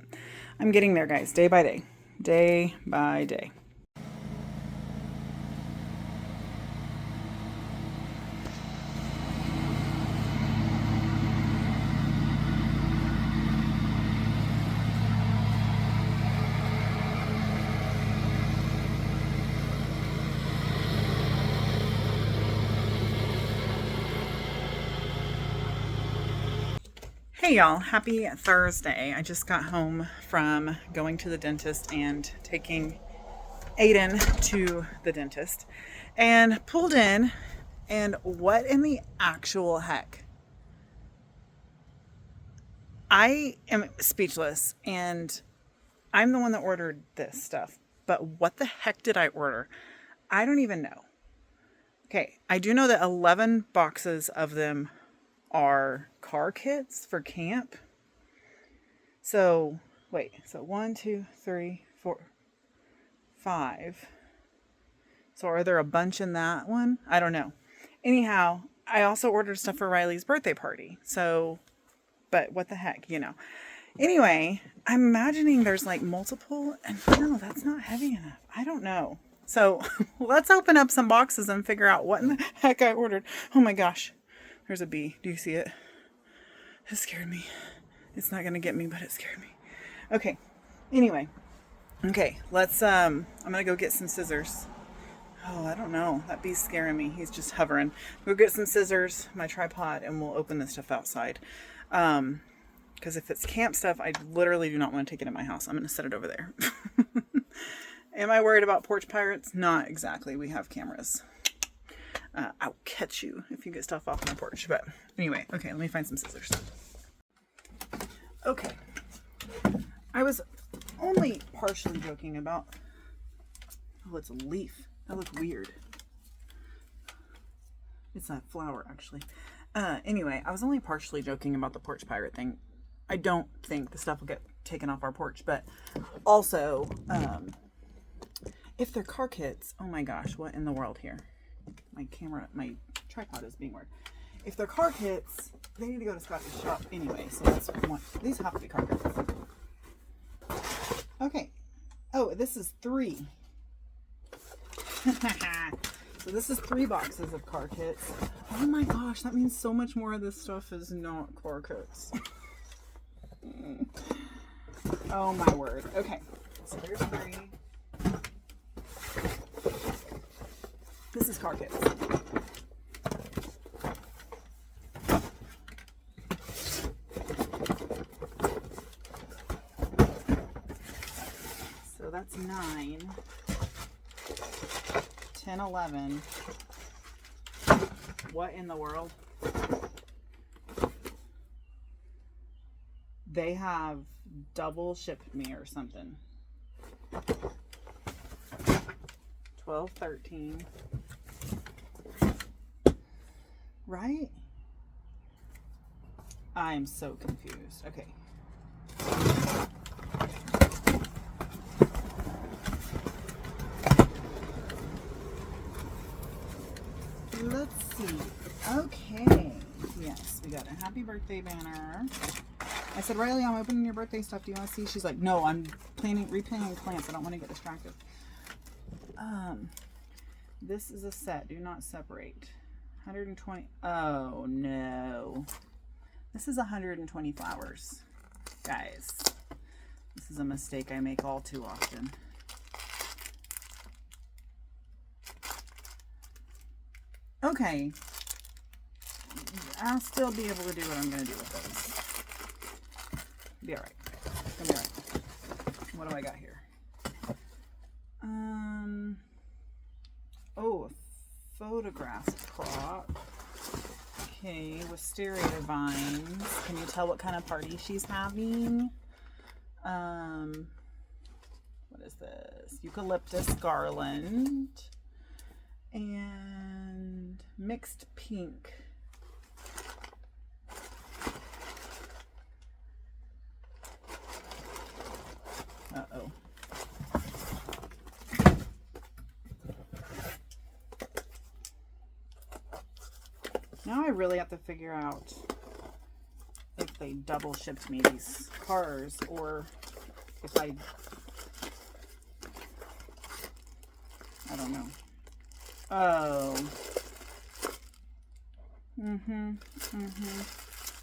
I'm getting there, guys, day by day. Day by day. Hey y'all, happy Thursday. I just got home from going to the dentist and taking Aiden to the dentist and pulled in, and what in the actual heck? I am speechless, and I'm the one that ordered this stuff, but what the heck did I order? I don't even know. Okay, I do know that 11 boxes of them are car kits for camp. So wait, so 1, 2, 3, 4, 5. So are there a bunch in that one? I don't know. Anyhow, I also ordered stuff for Riley's birthday party. So, but what the heck, you know. Anyway, I'm imagining there's like multiple, and no, that's not heavy enough. I don't know. So let's open up some boxes and figure out what in the heck I ordered. Oh my gosh. There's a bee. Do you see it? It scared me. It's not going to get me, but it scared me. Okay. Anyway. Okay. Let's, I'm going to go get some scissors. Oh, I don't know. That bee's scaring me. He's just hovering. We'll get some scissors, my tripod, and we'll open this stuff outside. Because if it's camp stuff, I literally do not want to take it in my house. I'm going to set it over there. Am I worried about porch pirates? Not exactly. We have cameras. I'll catch you if you get stuff off my porch. But anyway, okay, let me find some scissors. Okay. I was only partially joking about... Oh, it's a leaf. That looks weird. It's a flower, actually. Anyway, I was only partially joking about the porch pirate thing. I don't think the stuff will get taken off our porch, but also, if they're car kits, oh my gosh, what in the world here? My tripod is being weird. If they're car kits, they need to go to Scotty's shop anyway, so that's one. These have to be car kits. Okay. Oh, this is 3. So this is 3 boxes of car kits. Oh my gosh, that means so much more of this stuff is not car kits. Oh my word. Okay, so there's 3. This is car kits. So that's 9, 10, 11. What in the world? They have double shipped me or something. 12, 13. Right? I'm so confused. Okay. Let's see. Okay. Yes, we got a happy birthday banner. I said, Riley, I'm opening your birthday stuff. Do you want to see? She's like, no, I'm replanting plants. I don't want to get distracted. This is a set. Do not separate. 120. Oh, no. This is 120 flowers. Guys, this is a mistake I make all too often. Okay. I'll still be able to do what I'm going to do with those. Be alright. Gonna be alright. What do I got here? Oh, a photograph prop. Okay, wisteria vines. Can you tell what kind of party she's having? What is this? Eucalyptus garland. And mixed pink. Uh-oh. Now I really have to figure out if they double shipped me these cars or if I don't know. Oh.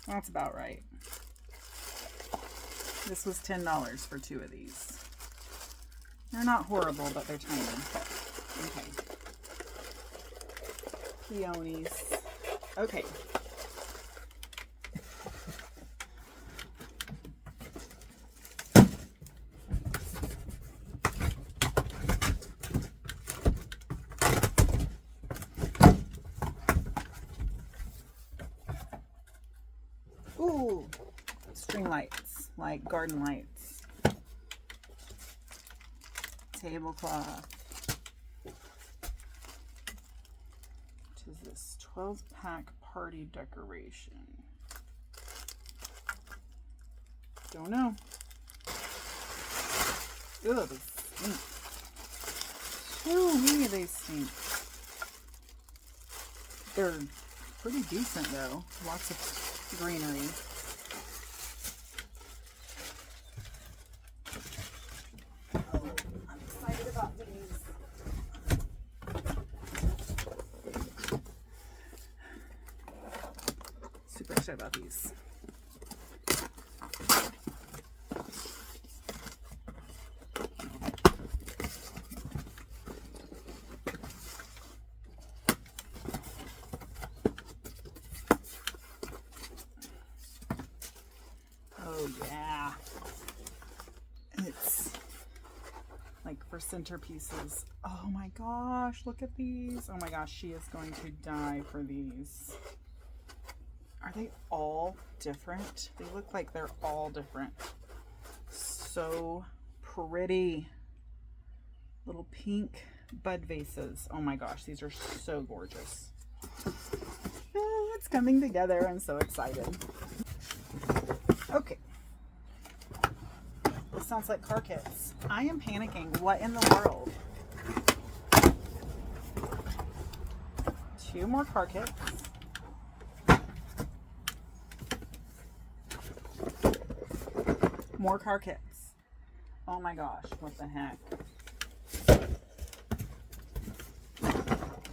That's about right. This was $10 for 2 of these. They're not horrible, but they're tiny. Okay. Peonies. Okay. Ooh, string lights, like garden lights. Tablecloth. What is this? 12-pack party decoration. Don't know. Ugh, they stink. Shoo-wee, they stink. They're pretty decent though. Lots of greenery. Oh, I'm excited about these. Super excited about these. Oh yeah. It's like for centerpieces. Oh my gosh, look at these. Oh my gosh, she is going to die for these. Are they all different? They look like they're all different. So pretty. Little pink bud vases. Oh my gosh, these are so gorgeous. It's coming together. I'm so excited. Okay. This sounds like car kits. I am panicking. What in the world? 2 more car kits. More car kits. Oh my gosh, what the heck?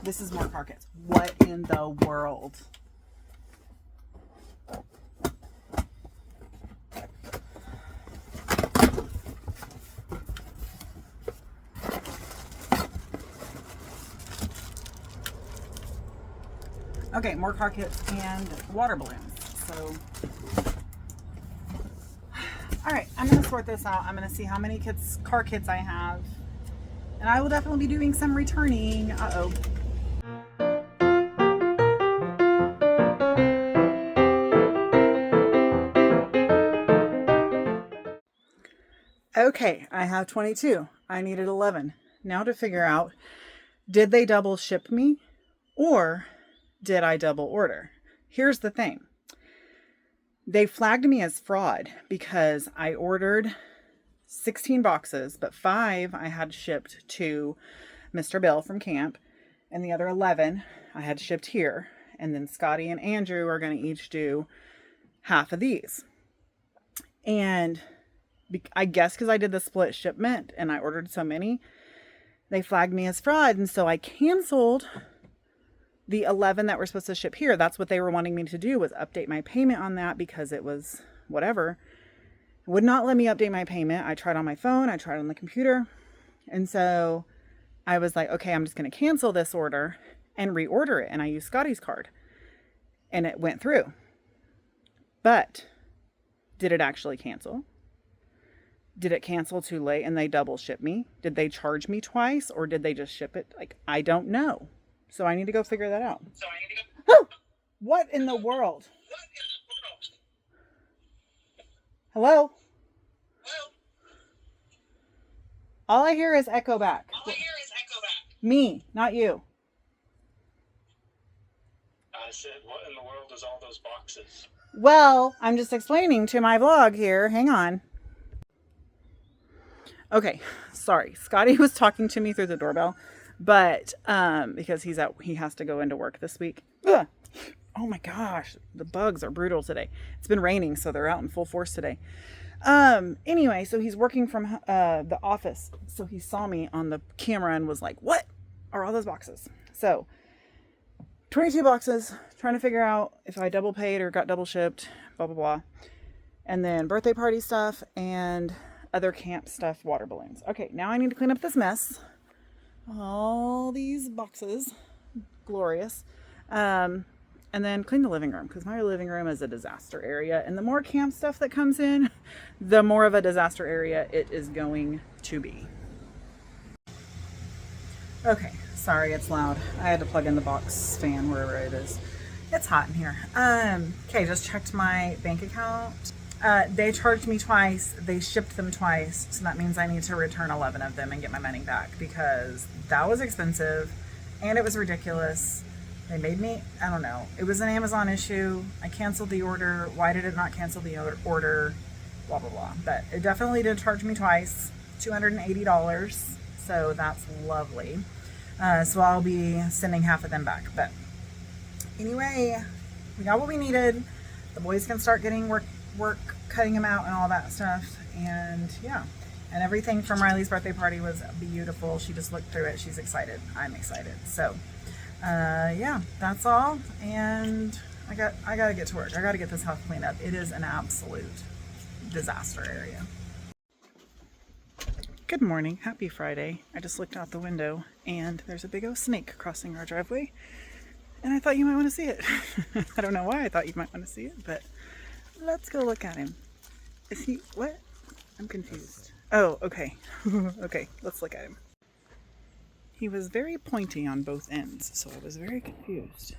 This is more car kits. What in the world? Okay, more car kits and water balloons. So, all right, I'm gonna sort this out. I'm gonna see how many car kits I have, and I will definitely be doing some returning. Uh-oh. Okay, I have 22. I needed 11. Now to figure out, did they double ship me or did I double order? Here's the thing. They flagged me as fraud because I ordered 16 boxes, but 5 I had shipped to Mr. Bill from camp, and the other 11 I had shipped here. And then Scotty and Andrew are going to each do half of these. And I guess because I did the split shipment and I ordered so many, they flagged me as fraud. And so I canceled the 11 that were supposed to ship here. That's what they were wanting me to do, was update my payment on that because it was whatever. It would not let me update my payment. I tried on my phone. I tried on the computer. And so I was like, okay, I'm just going to cancel this order and reorder it. And I used Scotty's card and it went through. But did it actually cancel? Did it cancel too late and they double ship me? Did they charge me twice or did they just ship it? Like, I don't know. So I need to go figure that out. Oh, what in the world? Hello? All I hear is echo back. Me, not you. I said, what in the world is all those boxes? Well, I'm just explaining to my vlog here. Hang on. Okay, sorry. Scotty was talking to me through the doorbell, but because he has to go into work this week. Ugh. Oh my gosh, the bugs are brutal today. It's been raining, so they're out in full force today. Anyway, so he's working from the office. So he saw me on the camera and was like, what are all those boxes? So 22 boxes, trying to figure out if I double paid or got double shipped, blah, blah, blah. And then birthday party stuff and other camp stuff, water balloons. Okay, now I need to clean up this mess. All these boxes, glorious. And then clean the living room, because my living room is a disaster area. And the more camp stuff that comes in, the more of a disaster area it is going to be. Okay, sorry it's loud. I had to plug in the box fan wherever it is. It's hot in here. Okay, just checked my bank account. They charged me twice. They shipped them twice. So that means I need to return 11 of them and get my money back, because that was expensive and it was ridiculous. They made me, I don't know. It was an Amazon issue. I canceled the order. Why did it not cancel the order? Blah, blah, blah. But it definitely did charge me twice, $280. So that's lovely. So I'll be sending half of them back. But anyway, we got what we needed. The boys can start getting work cutting them out and all that stuff. And yeah. And everything from Riley's birthday party was beautiful. She just looked through it. She's excited. I'm excited. So yeah, that's all. And I gotta get to work. I gotta get this house cleaned up. It is an absolute disaster area. Good morning. Happy Friday. I just looked out the window and there's a big old snake crossing our driveway. And I thought you might want to see it. I don't know why I thought you might want to see it, but let's go look at him. Is he, what? I'm confused. Oh, okay. Okay, let's look at him. He was very pointy on both ends, so I was very confused.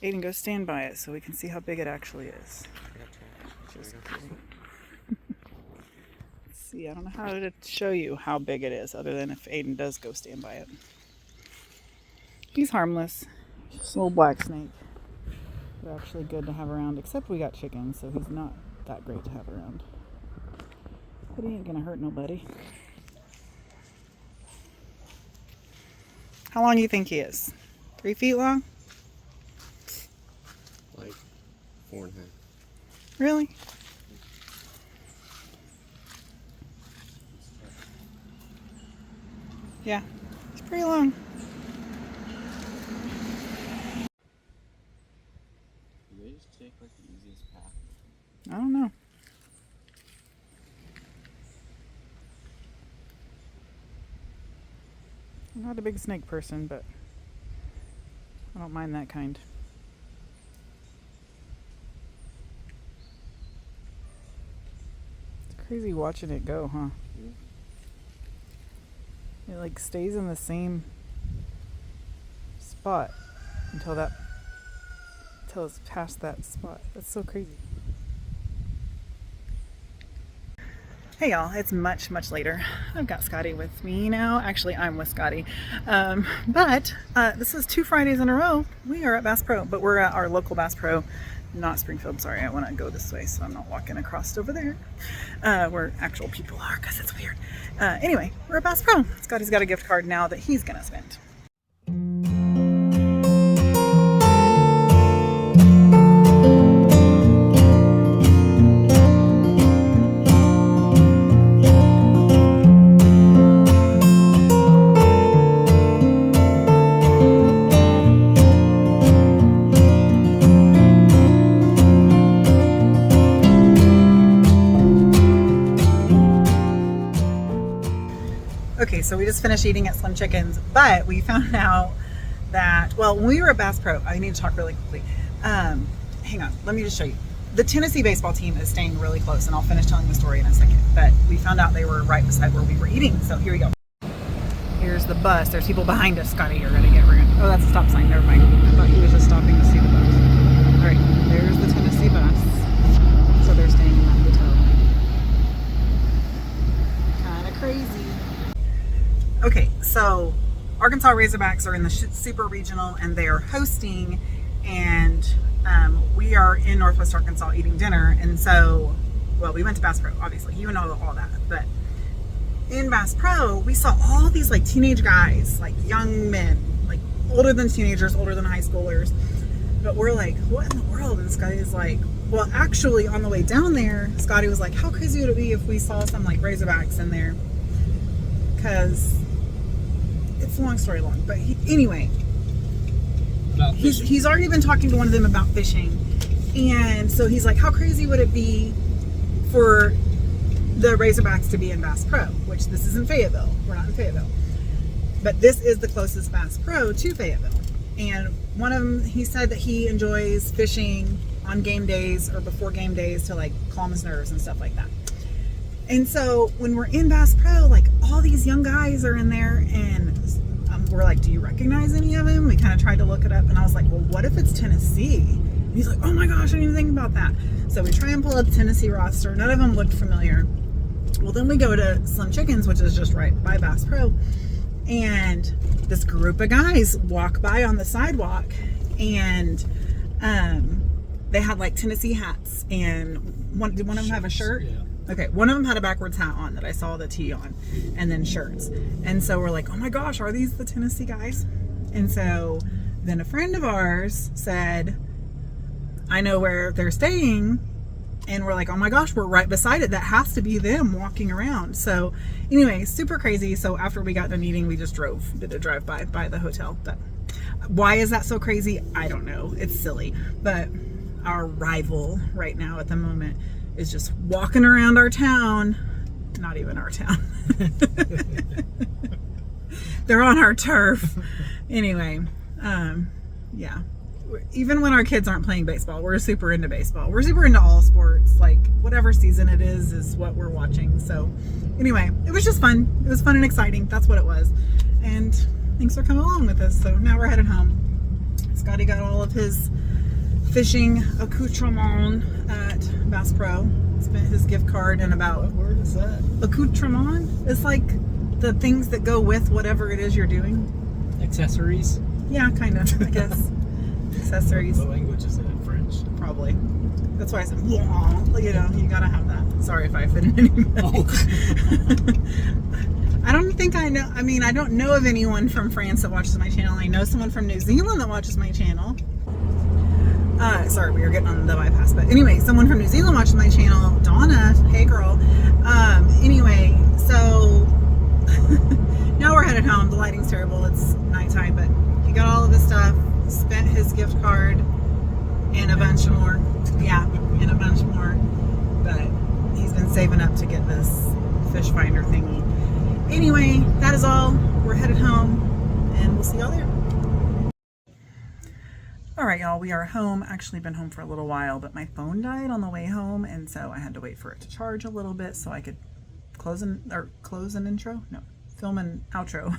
Aiden, go stand by it so we can see how big it actually is. Just kidding. Let's see, I don't know how to show you how big it is other than if Aiden does go stand by it. He's harmless. Just a little black snake. They're actually good to have around, except we got chickens, so he's not that great to have around. But he ain't gonna hurt nobody. How long do you think he is? 3 feet long? Like 4.5. Really? Yeah, it's pretty long. Do they just take like the easiest path? I don't know. I'm not a big snake person, but I don't mind that kind. It's crazy watching it go, huh? It like stays in the same spot until it's past that spot. That's so crazy. Hey y'all, it's much later. I've got Scotty with me now. Actually, I'm with Scotty. But this is 2 Fridays in a row. We are at Bass Pro, but we're at our local Bass Pro, not Springfield. Sorry, I want to go this way so I'm not walking across over there where actual people are because it's weird. Anyway, we're at Bass Pro. Scotty's got a gift card now that he's going to spend. Okay, so we just finished eating at Slim Chickens, but we found out that, well, when we were at Bass Pro, I need to talk really quickly. Hang on, let me just show you. The Tennessee baseball team is staying really close, and I'll finish telling the story in a second, but we found out they were right beside where we were eating, so here we go. Here's the bus. There's people behind us, Scotty. You're gonna get, oh, that's a stop sign, never mind. I thought he was just stopping to see the bus. All right, there's the Tennessee bus. So they're staying in that hotel. Kind of crazy. Okay, so Arkansas Razorbacks are in the Super Regional and they are hosting, and we are in Northwest Arkansas eating dinner. And so, well, we went to Bass Pro, obviously, you know all that, but in Bass Pro, we saw all these like teenage guys, like young men, like older than teenagers, older than high schoolers. But we're like, what in the world? And Scotty's like, well, actually on the way down there, Scotty was like, how crazy would it be if we saw some like Razorbacks in there? Because it's a long story long, but anyway, he's already been talking to one of them about fishing, and so he's like, how crazy would it be for the Razorbacks to be in Bass Pro, which this is in Fayetteville. We're not in Fayetteville, but this is the closest Bass Pro to Fayetteville. And one of them, he said that he enjoys fishing on game days or before game days to like calm his nerves and stuff like that. And so when we're in Bass Pro, like all these young guys are in there, and we're like, do you recognize any of them? We kind of tried to look it up, and I was like, well, what if it's Tennessee? And he's like, oh my gosh, I didn't even think about that. So we try and pull up the Tennessee roster. None of them looked familiar. Well, then we go to Slim Chickens, which is just right by Bass Pro, and this group of guys walk by on the sidewalk, and they had like Tennessee hats, and did one of them have a shirt? Yeah. Okay, one of them had a backwards hat on that I saw the T on, and then shirts. And so we're like, oh my gosh, are these the Tennessee guys? And so then a friend of ours said, I know where they're staying. And we're like, oh my gosh, we're right beside it. That has to be them walking around. So anyway, super crazy. So after we got done eating, we just did a drive-by by the hotel. But why is that so crazy? I don't know. It's silly. But our rival right now at the moment is just walking around our town. Not even our town. They're on our turf. Anyway, yeah. Even when our kids aren't playing baseball, we're super into baseball. We're super into all sports, like whatever season season it is what we're watching. So anyway, it was just fun. It was fun and exciting. That's what it was. And thanks for coming along with us. So now we're headed home. Scotty got all of his fishing accoutrement at Bass Pro. Spent his gift card and about... What word is that? Accoutrement? It's like the things that go with whatever it is you're doing. Accessories? Yeah, kind of, I guess. Accessories. What language is that? French? Probably. That's why I said, you know, you gotta have that. Sorry if I offended anybody. Oh. I don't think I know, I mean, I don't know of anyone from France that watches my channel. I know someone from New Zealand that watches my channel. Sorry, we were getting on the bypass, but anyway, someone from New Zealand watches my channel. Donna, hey girl. Anyway, so now we're headed home. The lighting's terrible. It's nighttime, but he got all of his stuff, spent his gift card, and a bunch more. Yeah, and a bunch more. But he's been saving up to get this fish finder thingy. Anyway, that is all. We're headed home, and we'll see y'all there. All right, y'all, we are home. Actually been home for a little while, but my phone died on the way home, and so I had to wait for it to charge a little bit so I could close an intro? No, film an outro,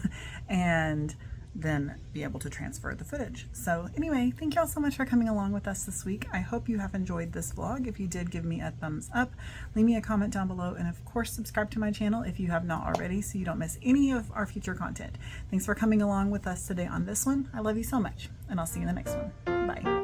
and then be able to transfer the footage. So anyway, thank y'all so much for coming along with us this week. I hope you have enjoyed this vlog. If you did, give me a thumbs up, leave me a comment down below, and of course subscribe to my channel if you have not already so you don't miss any of our future content. Thanks for coming along with us today on this one. I love you so much, and I'll see you in the next one. Bye.